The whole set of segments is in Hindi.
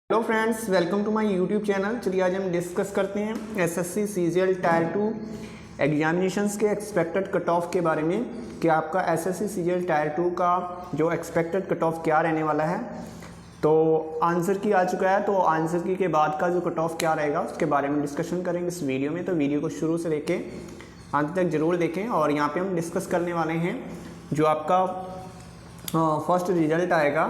Hello friends, welcome to my YouTube channel. चलिए आज हम डिस्कस करते हैं एसएससी सीजीएल टायर 2 एग्जामिनेशंस के एक्सपेक्टेड कट ऑफ के बारे में कि आपका एसएससी सीजीएल टायर 2 का जो एक्सपेक्टेड कट ऑफ क्या रहने वाला है। तो आंसर की आ चुका है, तो आंसर की के बाद का जो कट ऑफ क्या रहेगा उसके बारे में डिस्कशन करेंगे इस वीडियो में। तो वीडियो को शुरू से लेके अंत तक ज़रूर देखें। और यहाँ पर हम डिस्कस करने वाले हैं जो आपका फर्स्ट रिजल्ट आएगा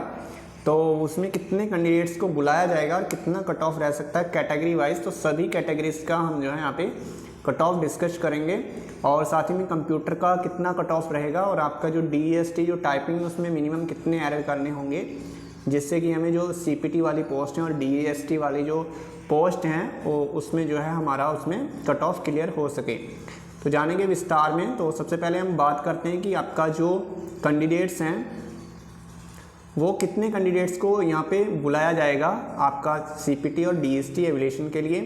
तो उसमें कितने कैंडिडेट्स को बुलाया जाएगा और कितना कट ऑफ रह सकता है कैटेगरी वाइज। तो सभी कैटेगरीज का हम जो है यहाँ पे कट ऑफ डिस्कस करेंगे और साथ ही में कंप्यूटर का कितना कट ऑफ रहेगा और आपका जो डीएसटी जो टाइपिंग उसमें मिनिमम कितने एरर करने होंगे जिससे कि हमें जो सीपीटी वाली पोस्ट हैं और डीएसटी वाली जो पोस्ट हैं वो उसमें जो है हमारा उसमें कट ऑफ क्लियर हो सके। तो जानेंगे विस्तार में। तो सबसे पहले हम बात करते हैं कि आपका जो कैंडिडेट्स हैं वो कितने कैंडिडेट्स को यहाँ पे बुलाया जाएगा आपका सीपीटी और डीएसटी एवल्यूशन के लिए।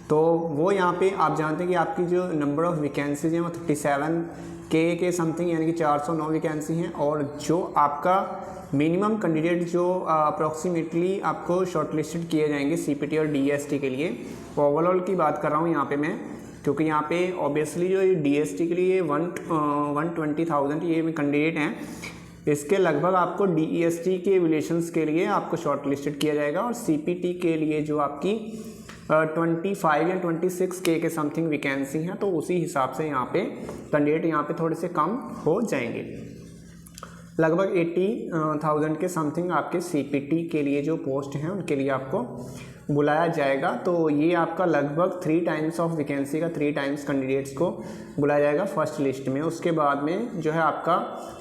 तो वो यहाँ पे आप जानते हैं कि आपकी जो नंबर ऑफ वैकेंसीज हैं वो 37 के समथिंग यानी कि 409 वैकेंसी हैं। और जो आपका मिनिमम कैंडिडेट जो अप्रॉक्सीमेटली आपको शॉर्टलिस्टेड किए जाएंगे सीपीटी और डीएसटी के लिए, ओवरऑल की बात कर रहा हूँ यहाँ पे मैं, क्योंकि यहाँ पे ऑब्वियसली जो डीएसटी के लिए 120,000 ये कैंडिडेट हैं, इसके लगभग आपको डीईएसटी के एवल्यूशंस के लिए आपको शॉर्ट लिस्टेड किया जाएगा। और सीपीटी के लिए जो आपकी 25 या 26 के समथिंग वैकेंसी हैं, तो उसी हिसाब से यहाँ पे कैंडिडेट यहाँ पे थोड़े से कम हो जाएंगे। लगभग 80,000 के समथिंग आपके सीपीटी के लिए जो पोस्ट हैं उनके लिए आपको बुलाया जाएगा। तो ये आपका लगभग 3 टाइम्स ऑफ वैकेंसी का 3 टाइम्स कैंडिडेट्स को बुलाया जाएगा फर्स्ट लिस्ट में। उसके बाद में जो है आपका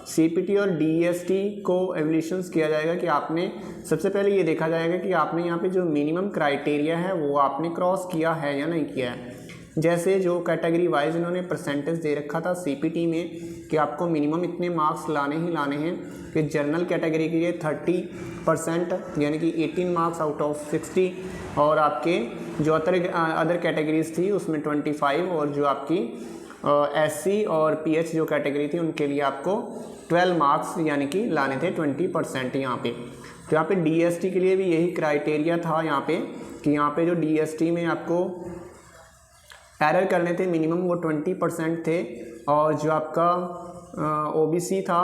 सीपीटी और डीएसटी को एवल्यूशंस किया जाएगा कि आपने सबसे पहले ये देखा जाएगा कि आपने यहाँ पे जो मिनिमम क्राइटेरिया है वो आपने क्रॉस किया है या नहीं किया है। जैसे जो कैटेगरी वाइज इन्होंने परसेंटेज दे रखा था सीपीटी में कि आपको मिनिमम इतने मार्क्स लाने ही लाने हैं कि जनरल कैटेगरी के लिए 30% यानी कि 18 मार्क्स आउट ऑफ 60, और आपके जो अदर कैटेगरीज थी उसमें 25, और जो आपकी एससी और पीएच जो कैटेगरी थी उनके लिए आपको 12 मार्क्स यानी कि लाने थे 20% यहाँ पे। तो यहाँ पे डीएसटी के लिए भी यही क्राइटेरिया था यहाँ पे कि यहाँ पे जो डीएसटी में आपको एरर करने थे मिनिमम वो 20% थे, और जो आपका ओबीसी था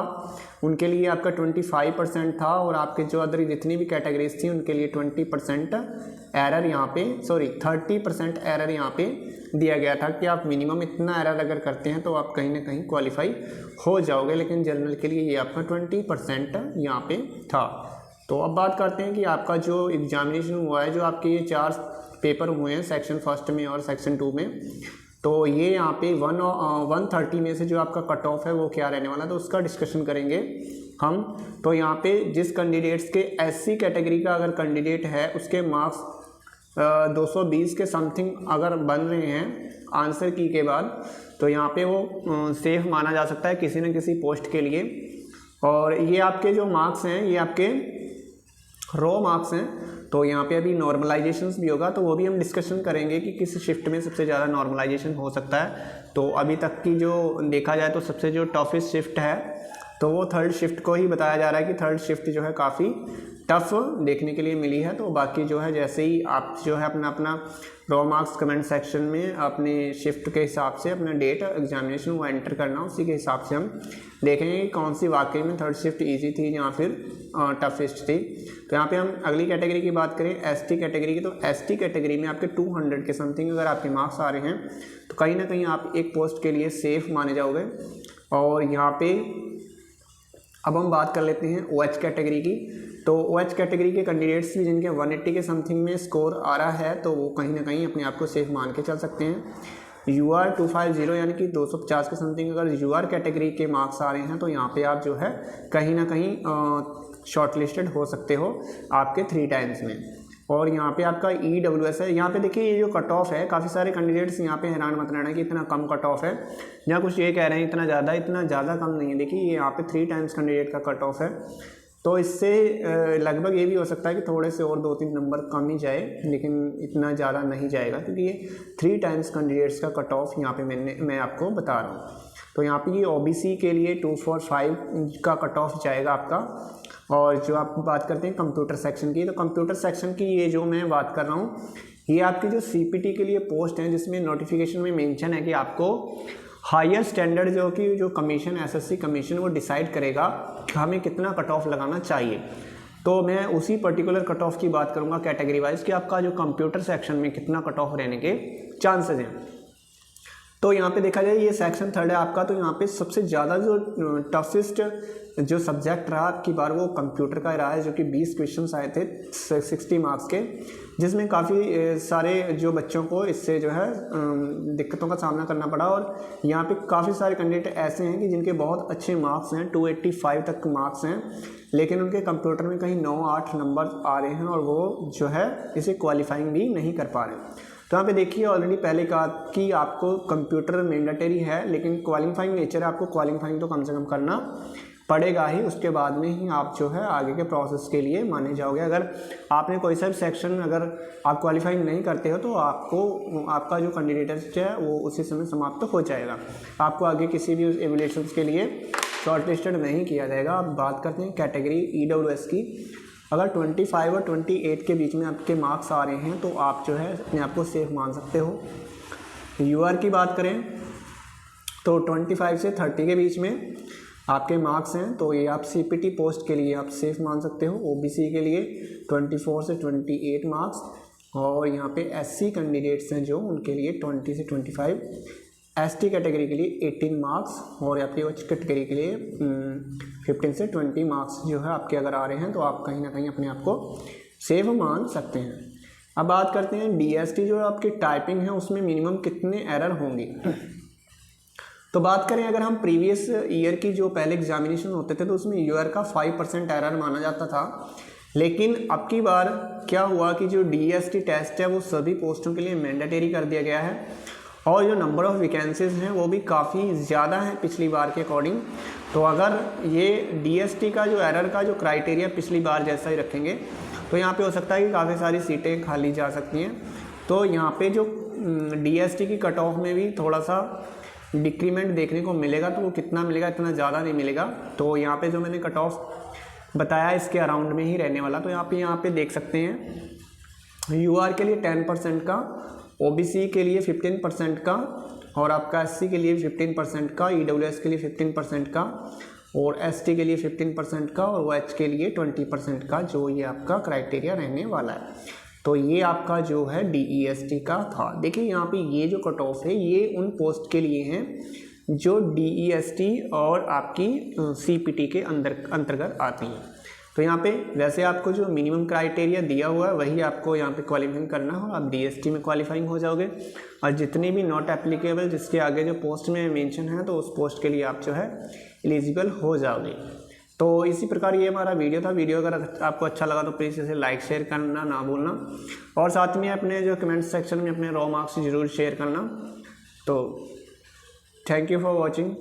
उनके लिए आपका 25% था, और आपके जो अदर जितनी भी कैटेगरीज थी उनके लिए 20% एरर यहाँ पे 30% एरर यहाँ पे दिया गया था कि आप मिनिमम इतना एरर अगर करते हैं तो आप कहीं ना कहीं क्वालिफाई हो जाओगे। लेकिन जनरल के लिए ये आपका 20% यहाँ पे था। तो अब बात करते हैं कि आपका जो एग्जामिनेशन हुआ है, जो आपके ये 4 पेपर हुए हैं सेक्शन फर्स्ट में और सेक्शन 2 में, तो ये यहाँ पे 130 में से जो आपका कट ऑफ है वो क्या रहने वाला है तो उसका डिस्कशन करेंगे हम। तो यहाँ पे जिस कैंडिडेट्स के एससी कैटेगरी का अगर कैंडिडेट है उसके मार्क्स 220 के समथिंग अगर बन रहे हैं आंसर की के बाद, तो यहाँ पे वो सेफ माना जा सकता है किसी न किसी पोस्ट के लिए। और ये आपके जो मार्क्स हैं ये आपके रो मार्क्स हैं। तो यहाँ पे अभी नॉर्मलाइजेशंस भी होगा, तो वो भी हम डिस्कशन करेंगे कि किस शिफ्ट में सबसे ज़्यादा नॉर्मलाइजेशन हो सकता है। तो अभी तक की जो देखा जाए तो सबसे जो टफेस्ट शिफ्ट है तो वो थर्ड शिफ्ट को ही बताया जा रहा है कि थर्ड शिफ्ट जो है काफ़ी टफ देखने के लिए मिली है। तो बाकी जो है जैसे ही आप जो है अपना रो मार्क्स कमेंट सेक्शन में अपने शिफ्ट के हिसाब से अपना डेट एग्जामिनेशन वो एंटर करना, उसी के हिसाब से हम देखेंगे कि कौन सी वाकई में थर्ड शिफ्ट इजी थी या फिर टफेस्ट थी। तो यहाँ पे हम अगली कैटेगरी की बात करें एसटी कैटेगरी की, तो एसटी कैटेगरी में आपके 200 के समथिंग अगर आपके मार्क्स आ रहे हैं तो कहीं ना कहीं आप एक पोस्ट के लिए सेफ माने जाओगे। और यहाँ पे अब हम बात कर लेते हैं ओएच कैटेगरी की। तो ओएच कैटेगरी के कैंडिडेट्स भी जिनके 180 के समथिंग में स्कोर आ रहा है तो वो कहीं ना कहीं अपने आप को सेफ मान के चल सकते हैं। यूआर 250 यानी कि 250 के समथिंग अगर यूआर कैटेगरी के मार्क्स आ रहे हैं तो यहाँ पे आप जो है कहीं ना कहीं शॉर्टलिस्टेड हो सकते हो आपके 3 टाइम्स में। और यहाँ पे आपका EWS है। यहाँ पे देखिए ये जो कट ऑफ है, काफ़ी सारे कैंडिडेट्स यहाँ पे हैरान मत रहना कि इतना कम कट ऑफ है, या कुछ ये कह रहे हैं इतना ज़्यादा कम नहीं है। देखिए ये यहाँ पे 3 टाइम्स कैंडिडेट का कट ऑफ है। तो इससे लगभग ये भी हो सकता है कि थोड़े से और 2-3 नंबर कम ही जाए, लेकिन इतना ज़्यादा नहीं जाएगा, क्योंकि ये 3 टाइम्स कैंडिडेट्स का कट ऑफ यहाँ पे मैं आपको बता रहा हूँ। तो यहाँ पे ये ओबीसी के लिए 245 का कट ऑफ जाएगा आपका। और जो आप बात करते हैं कंप्यूटर सेक्शन की, तो कंप्यूटर सेक्शन की ये जो मैं बात कर रहा हूँ, ये आपकी जो सीपीटी के लिए पोस्ट हैं, जिसमें नोटिफिकेशन में मेंशन है कि आपको हायर स्टैंडर्ड जो कमीशन, एसएससी कमीशन, वो डिसाइड करेगा कि हमें कितना कट ऑफ लगाना चाहिए। तो मैं उसी पर्टिकुलर कट ऑफ की बात करूँगा कैटेगरी वाइज कि आपका जो कंप्यूटर सेक्शन में कितना कट ऑफ रहने के चांसेस हैं। तो यहाँ पे देखा जाए ये सेक्शन 3 है आपका। तो यहाँ पे सबसे ज़्यादा जो टफेस्ट जो सब्जेक्ट रहा आपकी बार वो कंप्यूटर का रहा है, जो कि 20 क्वेश्चंस आए थे 60 मार्क्स के, जिसमें काफ़ी सारे जो बच्चों को इससे जो है दिक्कतों का सामना करना पड़ा। और यहाँ पे काफ़ी सारे कैंडिडेट ऐसे हैं कि जिनके बहुत अच्छे मार्क्स हैं, 285 तक मार्क्स हैं, लेकिन उनके कंप्यूटर में कहीं 9-8 नंबर आ रहे हैं और वो जो है इसे क्वालिफाइंग भी नहीं कर पा रहे। तो यहाँ पे देखिए ऑलरेडी पहले कहा कि आपको कंप्यूटर मैंडेटरी है, लेकिन क्वालिफाइंग नेचर है, आपको क्वालिफाइंग तो कम से कम करना पड़ेगा ही, उसके बाद में ही आप जो है आगे के प्रोसेस के लिए माने जाओगे। अगर आपने कोई सा सेक्शन अगर आप क्वालिफाइंग नहीं करते हो तो आपका जो कैंडिडेट है वो उसी समय समाप्त हो जाएगा, आपको आगे किसी भी एवल्यूशंस के लिए शॉर्टलिस्टेड नहीं किया जाएगा। आप बात करते हैं कैटेगरी ईडब्ल्यूएस की, अगर 25 और 28 के बीच में आपके मार्क्स आ रहे हैं तो आप जो है अपने आप को सेफ मान सकते हो। यूआर की बात करें तो 25 से 30 के बीच में आपके मार्क्स हैं, तो ये आप सीपीटी पोस्ट के लिए आप सेफ मान सकते हो। ओबीसी के लिए 24 से 28 मार्क्स, और यहाँ पे एससी कैंडिडेट्स हैं जो उनके लिए 20 से 25, एसटी कैटेगरी के लिए 18 मार्क्स, और आपके ओच कैटेगरी के लिए 15 से 20 मार्क्स जो है आपके अगर आ रहे हैं तो आप कहीं ना कहीं अपने आप को सेफ मान सकते हैं। अब बात करते हैं डीएसटी जो आपकी टाइपिंग है उसमें मिनिमम कितने एरर होंगे। तो बात करें अगर हम प्रीवियस ईयर की जो पहले एग्जामिनेशन होते थे तो उसमें यूआर का 5% एरर माना जाता था, लेकिन अब की बार क्या हुआ कि जो डीएसटी टेस्ट है वो सभी पोस्टों के लिए मैंडेटरी कर दिया गया है, और जो नंबर ऑफ़ वैकेंसीज हैं वो भी काफ़ी ज़्यादा हैं पिछली बार के अकॉर्डिंग। तो अगर ये डीएसटी का जो एरर का जो क्राइटेरिया पिछली बार जैसा ही रखेंगे तो यहाँ पे हो सकता है कि काफ़ी सारी सीटें खाली जा सकती हैं। तो यहाँ पे जो डीएसटी की कट ऑफ में भी थोड़ा सा डिक्रीमेंट देखने को मिलेगा, तो वो कितना मिलेगा, इतना ज़्यादा नहीं मिलेगा। तो यहाँ पे जो मैंने कट ऑफ बताया इसके अराउंड में ही रहने वाला। तो यहाँ पे देख सकते हैं यूआर के लिए 10% का, ओबीसी के लिए 15% का, और आपका एससी के लिए 15% का, ईडब्ल्यूएस के लिए 15% का, और एसटी के लिए 15% का, और ओएच के लिए 20% का, जो ये आपका क्राइटेरिया रहने वाला है। तो ये आपका जो है डीईएसटी का था। देखिए यहाँ पे ये जो कट ऑफ है ये उन पोस्ट के लिए हैं जो डीईएसटी और आपकी सीपीटी के अंतर्गत आती हैं। तो यहाँ पे वैसे आपको जो मिनिमम क्राइटेरिया दिया हुआ है वही आपको यहाँ पे क्वालिफाइंग करना हो, आप डीएसटी में क्वालिफाइंग हो जाओगे। और जितनी भी नॉट एप्लीकेबल जिसके आगे जो पोस्ट में मेंशन है तो उस पोस्ट के लिए आप जो है एलिजिबल हो जाओगे। तो इसी प्रकार ये हमारा वीडियो था। वीडियो अगर आपको अच्छा लगा तो प्लीज़ इसे लाइक शेयर करना ना भूलना, और साथ में अपने जो कमेंट सेक्शन में अपने रॉ मार्क्स ज़रूर शेयर करना। तो थैंक यू फॉर वॉचिंग।